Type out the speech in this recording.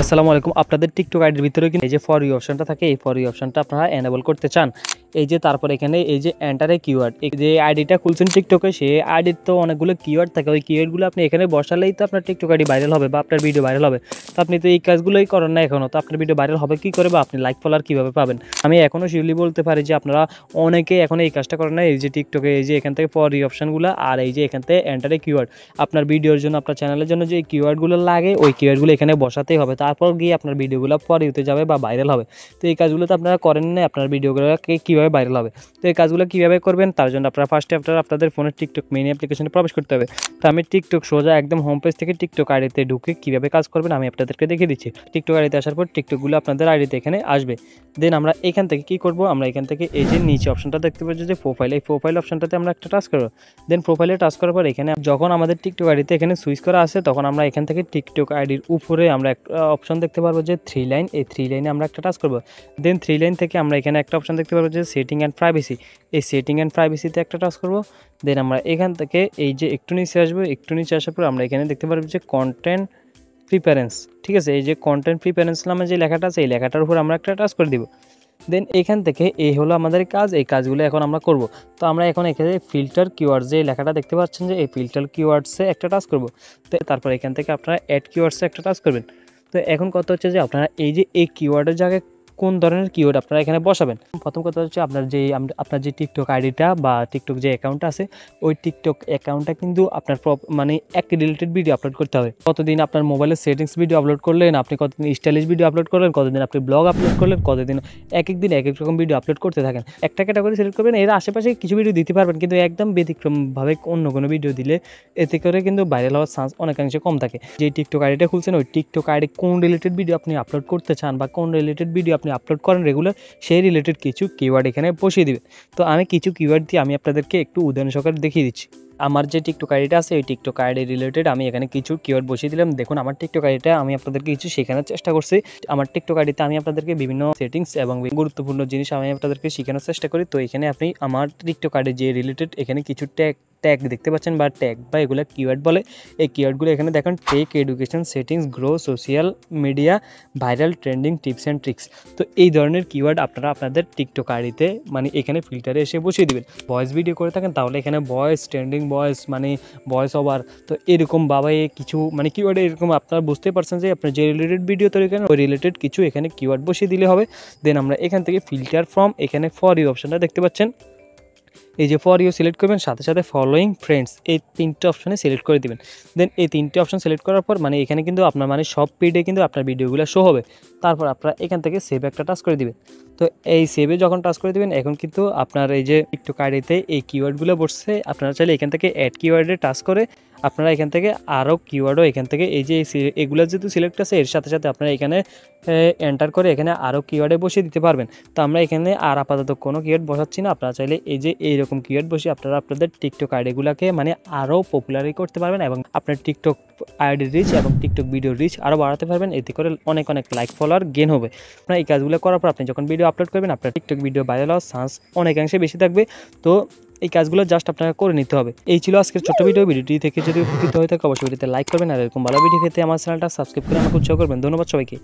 আসসালামু আলাইকুম। আপনাদের টিকটক আইডির ভিতরে কিন্তু এই যে ফর ইউ অপশনটা থাকে, এই ফর ইউ অপশনটা আপনারা এনেবল করতে চান। এই যে তারপর এখানে এই যে এন্টার এ কিওয়ার্ড, এই যে আইডিটা খুলছেন টিকটকে, সেই আইডির তো অনেকগুলো কিওয়ার্ড থাকে। ওই কিওয়ার্ডগুলো আপনি এখানে বসালেই তো আপনার টিকটক আইডি ভাইরাল হবে বা আপনার ভিডিও ভাইরাল হবে। তো আপনি তো এই কাজগুলোই করেন না এখনো, তো আপনার ভিডিও ভাইরাল হবে কি করে বা আপনি লাইক ফলোয়ার কিভাবে পাবেন? আমি এখনো শিওরলি বলতে পারি যে আপনারা অনেকেই এখন এই কাজটা করেন না। এই যে টিকটকে এই যে এখান থেকে ফর ইউ অপশনগুলো আর এই যে এখান থেকে এন্টার এ কিওয়ার্ড, আপনার ভিডিওর জন্য আপনার চ্যানেলের জন্য যে কিওয়ার্ডগুলো লাগে ওই কিওয়ার্ডগুলো এখানে বসাতেই হবে। তারপর গিয়ে আপনার ভিডিওগুলো ফর ইউতে যাবে বা ভাইরাল হবে। তো এই কাজগুলো তো আপনারা করেন না, আপনার ভিডিওগুলোকে কীভাবে ভাইরাল হবে? তো এই কাজগুলো কীভাবে করবেন তার জন্য আপনারা ফার্স্টে আপনাদের ফোনের টিকটক মেইন অ্যাপ্লিকেশনে প্রবেশ করতে হবে। তো আমি টিকটক সোজা একদম হোম পেজ থেকে টিকটক আইডিতে ঢুকে কীভাবে কাজ করবেন আমি আপনাদেরকে দেখিয়ে দিচ্ছি। টিকটক আইডিতে আসার পর টিকটকগুলো আপনাদের আইডিতে এখানে আসবে। দেন আমরা এখান থেকে কী করব, আমরা এখান থেকে এই যে নিচে অপশনটা দেখতে পাচ্ছি যে প্রোফাইল, এই প্রোফাইল অপশনটাতে আমরা একটা টাচ করব। দেন প্রোফাইলে টাচ করার পর এখানে যখন আমাদের টিকটক আইডিতে এখানে সুইচ করা আছে তখন আমরা এখান থেকে টিকটক আইডির উপরে আমরা একটা অপশন দেখতে পারবো যে 3 লাইন, এই 3 লাইনে আমরা একটা টাচ করব। দেন 3 লাইন থেকে আমরা এখানে একটা অপশন দেখতে পারবো যে সেটিং অ্যান্ড প্রাইভেসি, এই সেটিং অ্যান্ড প্রাইভেসিতে একটা টাচ করব। দেন আমরা এখান থেকে এই যে একটু নিচে আসবো, একটু নিচে আসার পর আমরা এখানে দেখতে পারবো যে কন্টেন্ট প্রিফারেন্স, ঠিক আছে? এই যে কন্টেন্ট প্রিফারেন্স নামে যে লেখাটা আছে এই লেখাটার উপর আমরা একটা টাচ করে দিব। দেন এখান থেকে এই হলো আমাদের কাজ, এই কাজগুলো এখন আমরা করব। তো আমরা এখন এখানে ফিল্টার কিওয়ার্ডস যে লেখাটা দেখতে পাচ্ছেন যে এই ফিল্টার কিওয়ার্ডসে একটা টাচ করব। তো তারপর এখান থেকে আপনারা অ্যাড কিওয়ার্ডসে একটা টাচ করবেন। তো এখন কথা হচ্ছে যে আপনারা এই যে এই কিওয়ার্ডের জায়গায় কোন ধরনের কিওয়ার্ড আপনারা এখানে বসাবেন। প্রথম কথা হচ্ছে আপনার যে টিকটক আইডিটা বা টিকটক যে অ্যাকাউন্টটা আছে ওই টিকটক অ্যাকাউন্টটা কিন্তু আপনার মানে একটি রিলেটেড ভিডিও আপলোড করতে হবে। কতদিন আপনার মোবাইলের সেটিংস ভিডিও আপলোড করলেন, আপনি কতদিন স্টাইলিশ ভিডিও আপলোড করলেন, কতদিন আপনি ব্লগ আপলোড করলেন, কতদিন এক এক দিন এক এক রকম ভিডিও আপলোড করতে থাকেন। একটা ক্যাটাগরি সিলেক্ট করবেন, এর আশেপাশে কিছু ভিডিও দিতে পারবেন, কিন্তু একদম ব্যতিক্রমভাবে অন্য কোনো ভিডিও দিলে এতে করে কিন্তু ভাইরাল হওয়ার চান্স অনেকাংশে কম থাকে। যে টিকটক আইডিটা খুলছেন ওই টিকটক আইডি কোন রিলেটেড ভিডিও আপনি আপলোড করতে চান বা কোন রিলেটেড ভিডিও আপনি আপলোড করেন রেগুলার, সেই রিলেটেড কিছু কিওয়ার্ড এখানে বসিয়ে দিবেন। তো আমি কিছু কিওয়ার্ড দিয়ে আমি আপনাদেরকে একটু উদাহরণ সহকারে দেখিয়ে দিচ্ছি। আমার যে টিকটক আইডিটা আছে এই টিকটক আইডি রিলেটেড আমি এখানে কিছু কিওয়ার্ড বসিয়ে দিলাম। দেখুন আমার টিকটক আইডিটা আমি আপনাদেরকে কিছু শেখানোর চেষ্টা করছি। আমার টিকটক আইডিতে আমি আপনাদেরকে বিভিন্ন সেটিংস এবং গুরুত্বপূর্ণ জিনিস আমি আপনাদেরকে শেখানোর চেষ্টা করি। তো এখানে আপনি আমার টিকটক আইডি যে রিলেটেড এখানে কিছু ট্যাগ দেখতে পাচ্ছেন বা ট্যাগ বা এগুলো কিওয়ার্ড বলে। এই কিওয়ার্ডগুলো এখানে দেখেন tech, education, settings, grow, social media, viral, trending, tips and tricks. তো এই ধরনের কিওয়ার্ড আপনারা আপনাদের টিকটক আইডিতে মানে এখানে ফিল্টারে এসে বসিয়ে দেবেন। ভয়েস ভিডিও করে থাকেন তাহলে এখানে ভয়েস, ট্রেন্ডিং ভয়েস মানে ভয়েস ওভার, তো এরকম কিছু মানে কিওয়ার্ড এরকম আপনারা বুঝতে পারছেন যে আপনার যে রিলেটেড ভিডিও তৈরি করেন ওই রিলেটেড কিছু এখানে কিওয়ার্ড বসিয়ে দিলে হবে। দেন আমরা এখান থেকে ফিল্টার ফ্রম এখানে ফর ইউ অপশনটা দেখতে পাচ্ছেন, এই যে ফর ইউ সিলেক্ট করবেন, সাথে সাথে ফলোয়িং ফ্রেন্ডস এই 3টে অপশনে সিলেক্ট করে দিবেন। দেন এই 3টে অপশন সিলেক্ট করার পর মানে এখানে কিন্তু আপনার মানে সব পেজে কিন্তু আপনার ভিডিওগুলো শো হবে। তারপর আপনারা এখান থেকে সেভ একটা টাচ করে দিবেন। তো এই সেভে যখন টাচ করে দিবেন এখন কিন্তু আপনার এই যে টিকটক আইডিতে এই কিওয়ার্ডগুলো বসছে। আপনারা চাইলে এখান থেকে অ্যাড কিওয়ার্ডে টাচ করে আপনারা এখান থেকে আরও কিওয়ার্ডও এখান থেকে এই যে এগুলো যেহেতু সিলেক্ট আছে এর সাথে সাথে আপনারা এখানে এন্টার করে এখানে আরও কিওয়ার্ডে বসিয়ে দিতে পারবেন। তো আমরা এখানে আর আপাতত কোনো কিওয়ার্ড বসাচ্ছি না। আপনারা চাইলে এই যে এইরকম কিওয়ার্ড বসে আপনারা আপনাদের টিকটক আইডিগুলোকে মানে আরও পপুলারি করতে পারবেন এবং আপনার টিকটক আইডির রিচ এবং টিকটক ভিডিওর রিচ আরও বাড়াতে পারবেন। এতে করে অনেক লাইক ফলোয়ার গেন হবে। আপনার এই কাজগুলো করার পর আপনি যখন ভিডিও আপলোড করবেন আপনার টিকটক ভিডিও ভাইরাল হওয়ার চান্স অনেকাংশে বেশি থাকবে। তো এই কাজগুলো জাস্ট আপনারা করে নিতে হবে। এই ছিল আজকের ছোট্ট ভিডিওটি থেকে যদি উপকৃত হয়ে থাকে অবশ্যই ভিডিওতে লাইক করবেন আর এরকম ভালো ভিডিও পেতে আমার চ্যানেলটা সাবস্ক্রাইব করে আমাকে উৎসাহ করবেন। ধন্যবাদ সবাইকে।